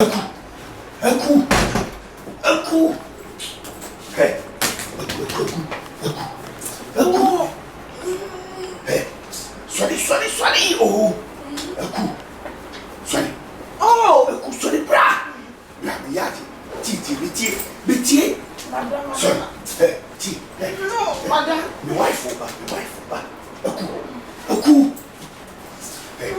Un coup. Hey. Un coup. Hey. Soyez. Oh. Un coup. Soyez. Oh. Un coup sur les bras. Là, regarde. Métier. Madame. Soyez. Hey. Hey. Non, madame. My wife. Un coup. Hey.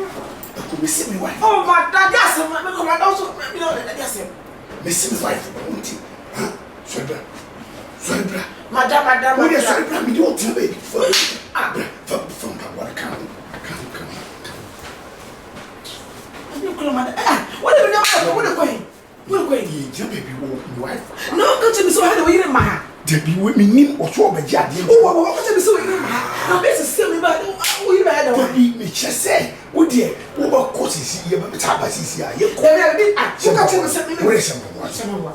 Un coup, mais c'est my wife. Oh, madame, that's it. Madame, also, you know, that's it. Mais c'est my wife. Hein? Soyez bras. Madame. What is soyez bras? Me don't tell baby. From what come. What are you going? Yeah, baby, my wife. No, come to me so I had to wait in my hand. Debbie, with me, name or so, but yeah, Oh, come to me so in my hand. I'm busy selling, but we had a me just say, oh dear, what course is here, but Tabas is here. You got to something. Where's someone?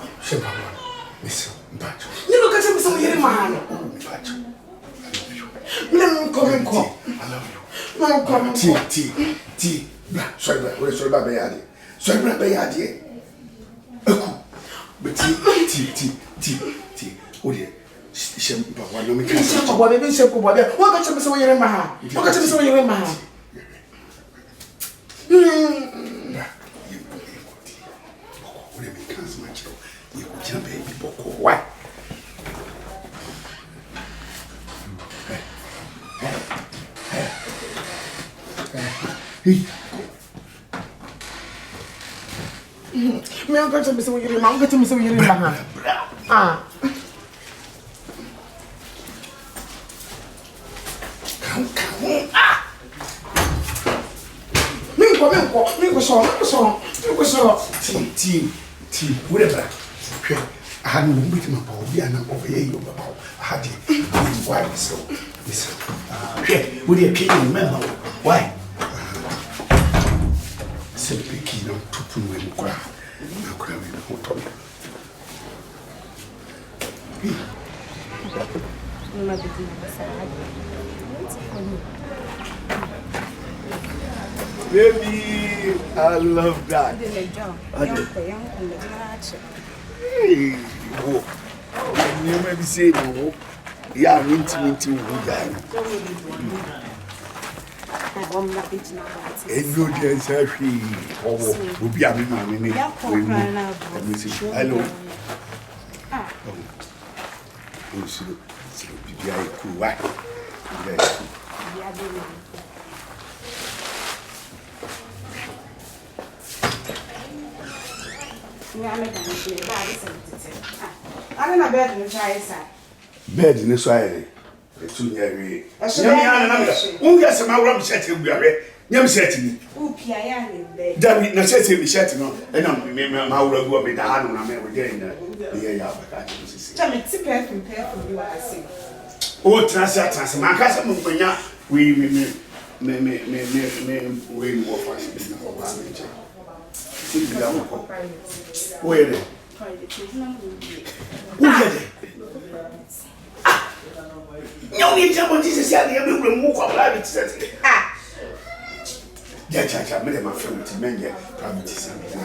Miss Batch. You look at me so in my hand. Oh, Batch. Let me come and call. I love you. No, come and Tea. Sorry, about Bayadi. Sorry, about Bayadi. A coup. But tea. Oh dear. One no me can say. What got you so in my hand? What got you so in my hand? What? Me I'm going to be so in my hand. Ah. Come. Me go so. Tea. Whatever. I had no bit my power. We are not over here. You about. I had it. Why so? Listen. Okay. Would you keep remember why? Simply key on to put me in the crowd. I could have been hot on Baby, I love that. Hey, you may be saying, yeah, minty, and no chance, happy. Oh, will be a minute. Hello. Oh, so be a cool wife. I don't know bed in the chai side. Bed in the soil. It's soon every. Yes, my room set him. We are Yam setting. Oh, Pia in bed. David, no setting me setting on. And I'm remember how we'll go with the hand on a man with getting the Tell me, it's a pair from you, I see. Oh, Trans, my cousin, we walk fashion. Where they? No need to Jesus, I will remove a private setting. Yeah, I made my friend to many private setting.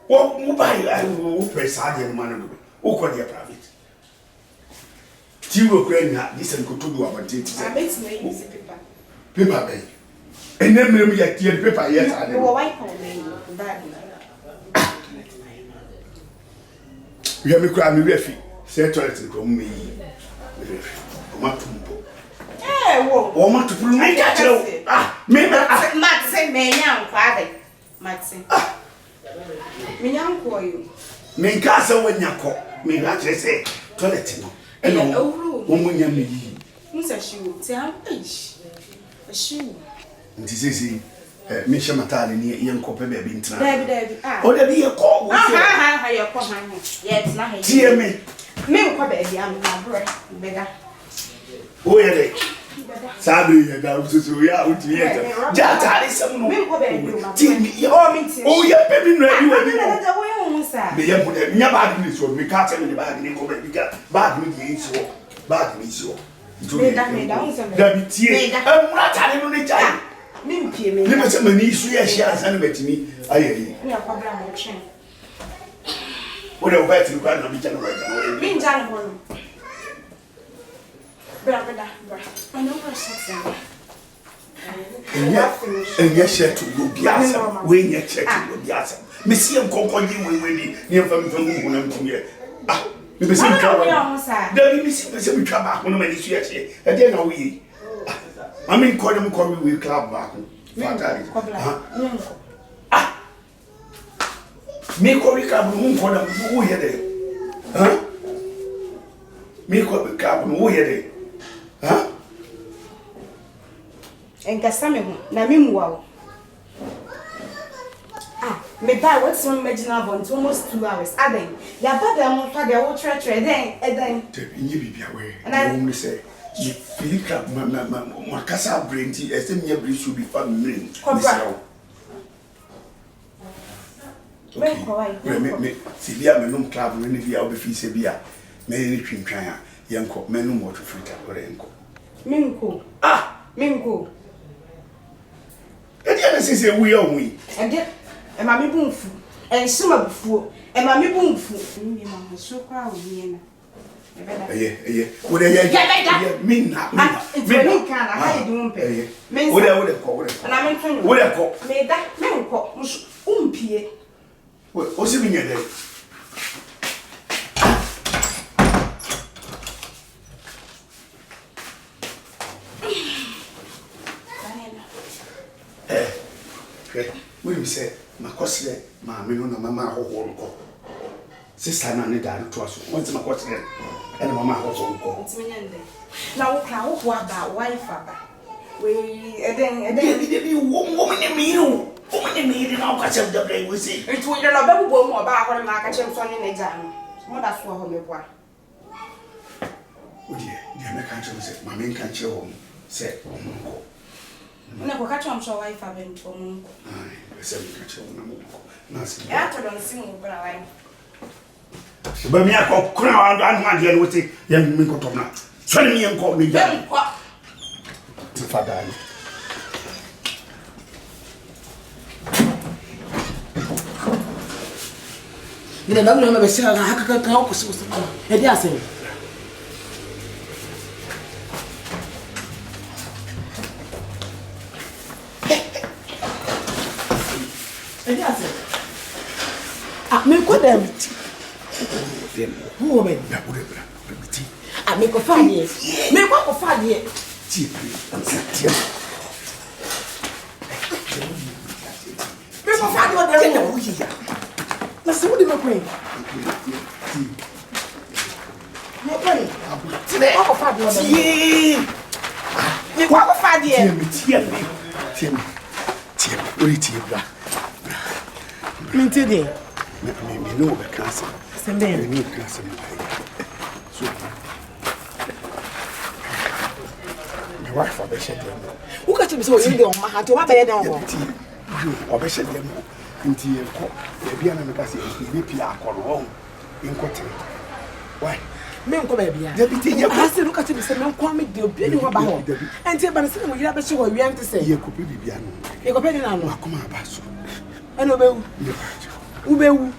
What mobile I will press hard and man who call their private. Tiro Crane, this and could do about it. I bet me Paper bay. And then maybe I clear paper yet. I will wipe on me. We have me cry me refi. Say toilet to me. Matumbo. Eh, wo ma to pulu me catch me Matt say me nyam kwade. Matt say. Me nyam ko you. Me nka say wo nyako. Me ga kire say toilet no. E no. Wo mu nyam yi. Nsa shiwo. Ti am ish. Shiwo. Nti sisi me shamatale ni ye nkope be bi ntra. David. O da bi ye ko wo. Ye ko han. Ye tina he. Tie me. Me ko be bia me na bro. Bega. O ye de. Sabe ye ga ususu ya uti ye. Ja tare sam no. Me ko be bi ma. Tie me. O me tie. O ye baby no abi we bi. Wo sa. Me ye bu de nya bag ni so me ka tell me bag ni ko be bi ga. Bag ni ye so. Bag ni so. Me da unsa me. Da bi tie. Emura tare no ni jai. Mimpie me. Me must mani so ya share san betimi ayi. Me akobra mo twen. Wo de obet ni kwa na bi chana right now. Me njan ho no. Bra. I know where something. And yes, share to go biasa. When you check to go biasa. Monsieur Concordi, we near from here. Ah, we be some trouble. Then we see some trouble when we see it. And then we. I mean, call them call we club back. Ah, me call we club, who call them who here there? Huh? Me call we club, who here there? Huh? Enkasa me ho na me muwa wo. Me buy what's one imaginable for almost 2 hours. Aden, ya baba mo fa de wo tre then. Nyi bibia we. Na wo say, you feel club ma kasa brainti e se me bri should be family. Me si bia me nom club we ne bia wo be fi se bia. Me ni twintwan a yenko me nom water filter ore yenko. Minko. Minko. E dia na se we o wi. E dia e ma me bunfu. E suma bufuo. E ma me bunfu. Me ma ho so kwa o ni na. Eye. Wo de ye. Minna. Me kan na ha di umpe. Me wo de ko. Na me tun. Wo de ko. Me da me nko. Umpie. O se binya de. We say, my costly, my minuna, mamma, who sister, and the dad to us. Once my costly, and mamma, who it's me. Now, how about wife, we then you woman in me, woman in me, and I'll catch up the play. We see it will not be more about what I catch him son in exam. What that's what you want. Oh, dear, the country said, my main country home said, Never catch on so wife have been for me. I said, catch on. I don't sing, but I like. But me, I call crown and one here with it, young Minko. Send me and call me down. Father. You don't know, I can't help us. And yes, me go them. Who woman? I make a fine year. Make what a fine year. Make a fine year. Let's see what you make. You're playing. Today, I'll find you. Make what a fine year. Minty. Me know the castle. Sembele. Me castle. So my wife obeshe dem. Who catch me so you dey on my hand to wa be dem ho. You obeshe dem. Nti enko. E bia na me ka se e pia akoro ho. Enkote. Why? Me nko ba bia. Debi ti ye ko. Ase no catch me se me nko me de obi ni ho ba ho. Enti ba ne se mo yira be se ho wi ante se. Ye ko bi bia no. Ye ko pe ni na no. Akoma aba so. Eno be wu. Ubewu.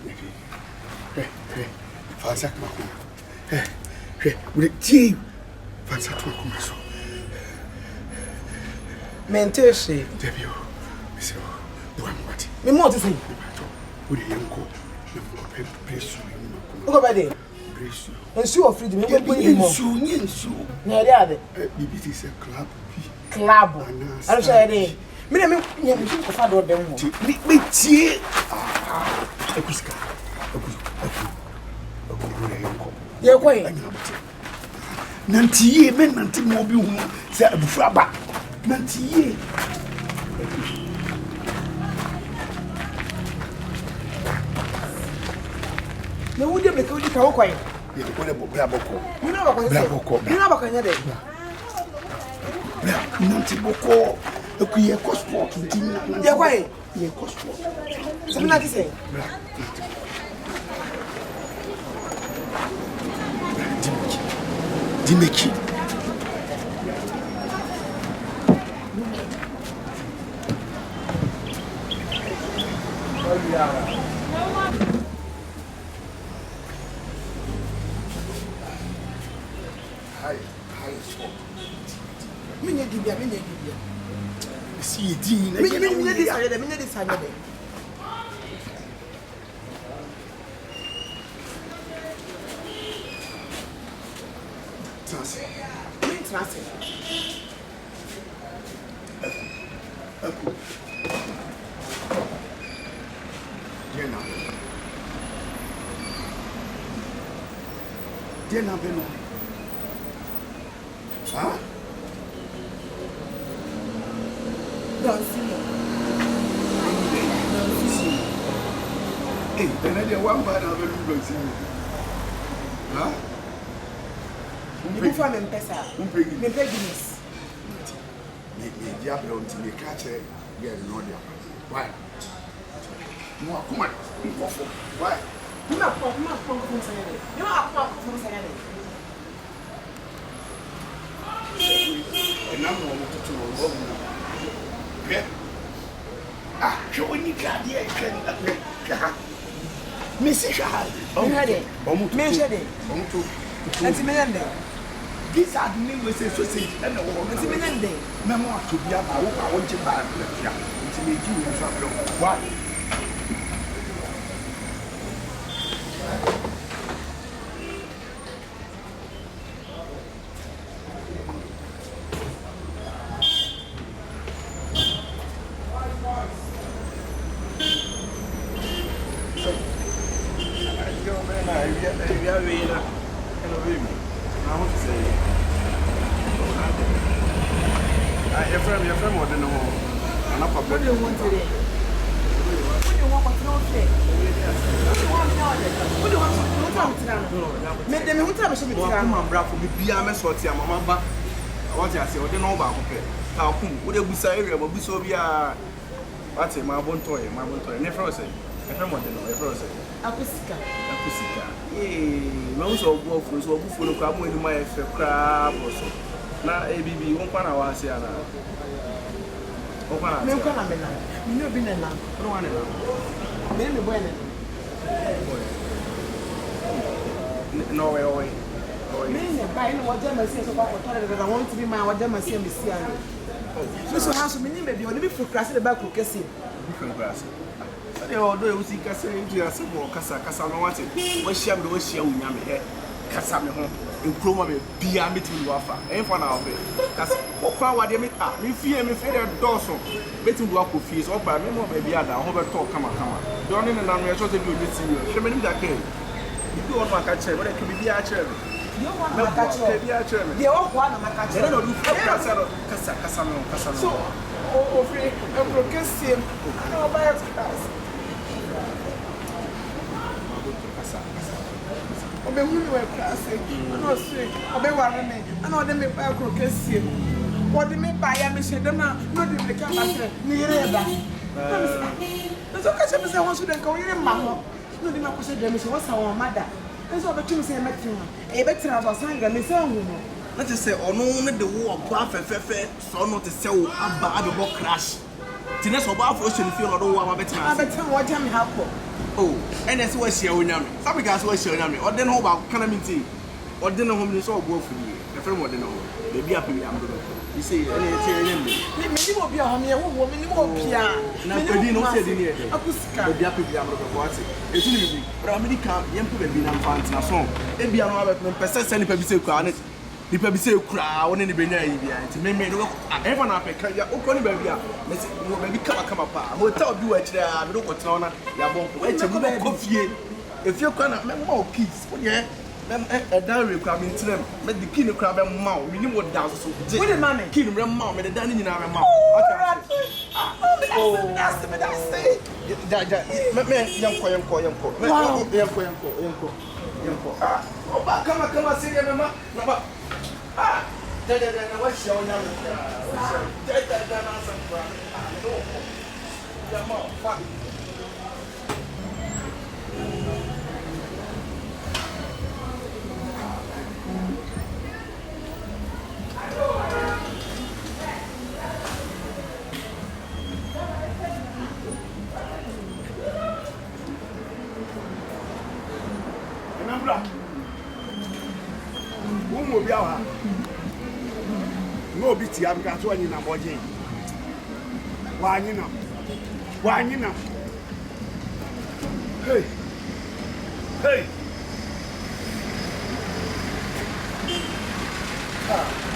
Fansa kuma. We tea. Fansa to kuma so. Menteshi. Debio. So, do am what? Me mo to say. We dey yanko. We presu. Ugo ba dey. Presu. Ensu of freedom. Me go ni mo. Ensu. Na dey ade. BBT say club. Club. Anu say dey. Me na me nya me ko fa do dem ho. Me tie. Ekuska. Ye kwai. Nantiye men nanti mo bi hu se abufu aba. Nantiye. Me wo de me ka wo di ka wo kwai. Ye ko le bobra boko. Ni na ba kwai. Bra boko. Ni na ba kwai nya de. Bra nanti boko. Ekuye ko sport nti na. Ye kwai. Ye ko sport. Se me na ti say. Bra. Dimeki. Hi. Minha Gibia. See, Dean. Minha this I Trust. Dear Nabeno. Huh? Don't see me. Hey, then I did one bad of a see me. Huh? You find me pesa. Me pregnant. Me diablo until me catch it. Yeah, no dia. Why? No, come on. Why? You not from Saturday. You are from Saturday. And I'm going to know. Okay? Ah, showing you can't hear it. Mrs. Shahad. That's me. These are the name we say sausage and the woman. It's me. Memoir to be about I want you back. It's a make you trouble. Why? Your friend more than I'm not What do you want today? What do you want to know today? What do you want to know? Make them who tell me something. I'm bra for be a mess what your mama ba. What I say, or the number of it. How come would you be sorry about this over here? What's it, my bon toy, never say. A friend more than a process. Akusika. Eh, most of both was what full of crab with my crab or so. Now, ABB, one pan hour, say, Opa, me ko na me na. Me no bi na na. no one now. Me boy na. No way. Me ne buy no waje ma see so kwa tore de I want to be my waje ma see me see am. So house me ni be oni bi focus the back kesi. Different class. So they all do we see kasa into as more kasa no what it. We share me we share unya me he. Kasa me ho. Nkroma me bia metim wafa enfa na obe kasi okwa wade me ta me fie de doso metim do akofie so oba me mo ba bia da ho be to kama do ne na no ye so se bi oditi yo hwe me nim da ke bi won maka chere we de bi bia chere Yo want maka chere bia chere me de o kwa na maka chere no do kasa no so o free e pro kesi na oba ya class Obe hunu we class no say obe ware me ana ode me pa akro kesi ode me ba ya me shede na no de me ka ba tre ni yere da so ka se me se won so de ka yere ma ho no de me ko se de me se won sa won mada so obe tumi se me tin e be tra ba san ga me se hu no na te se ono ne de wo kwa fefefe so no te se wo aba abebo crash tinese oba afro se ni fi no do wo abetan wo jam ha ko oh and that's what she onyame sabi gas what she onyame ode no ba kana minti ode no hom ni so obo afuri e frem ode no baby api am do you see any me ni mo bia hom ye wo me ni mo bia na pedi no se di ni e akusika baby api am do ko ati e tuni bi bra me di kam yem pe baby na mfant na so e bia no abet me pese se ni pa bi se kwa ne ni pa bi se kura woni ni benya yi bia nti me no e fa na pe ka ya okoni baby a me se wo baby kama pa hotel bi wa kire a me do ko tena na ya bon ko e chebu ko fie e fie kwa na me ma kids wo ye me dan re kwa me ntirem me di kin kwa be ma o me ni wo dan so wo de ma me kin re ma me de dan ni nyina me ma that's me yanko ah oba kama seria me ma na ba ah da na wa shi on na da na san kwa no ya ma fa Bra. Who will be our no BT? I've got one in a body. Why, you know? Why, you know? Hey, hey. Ah.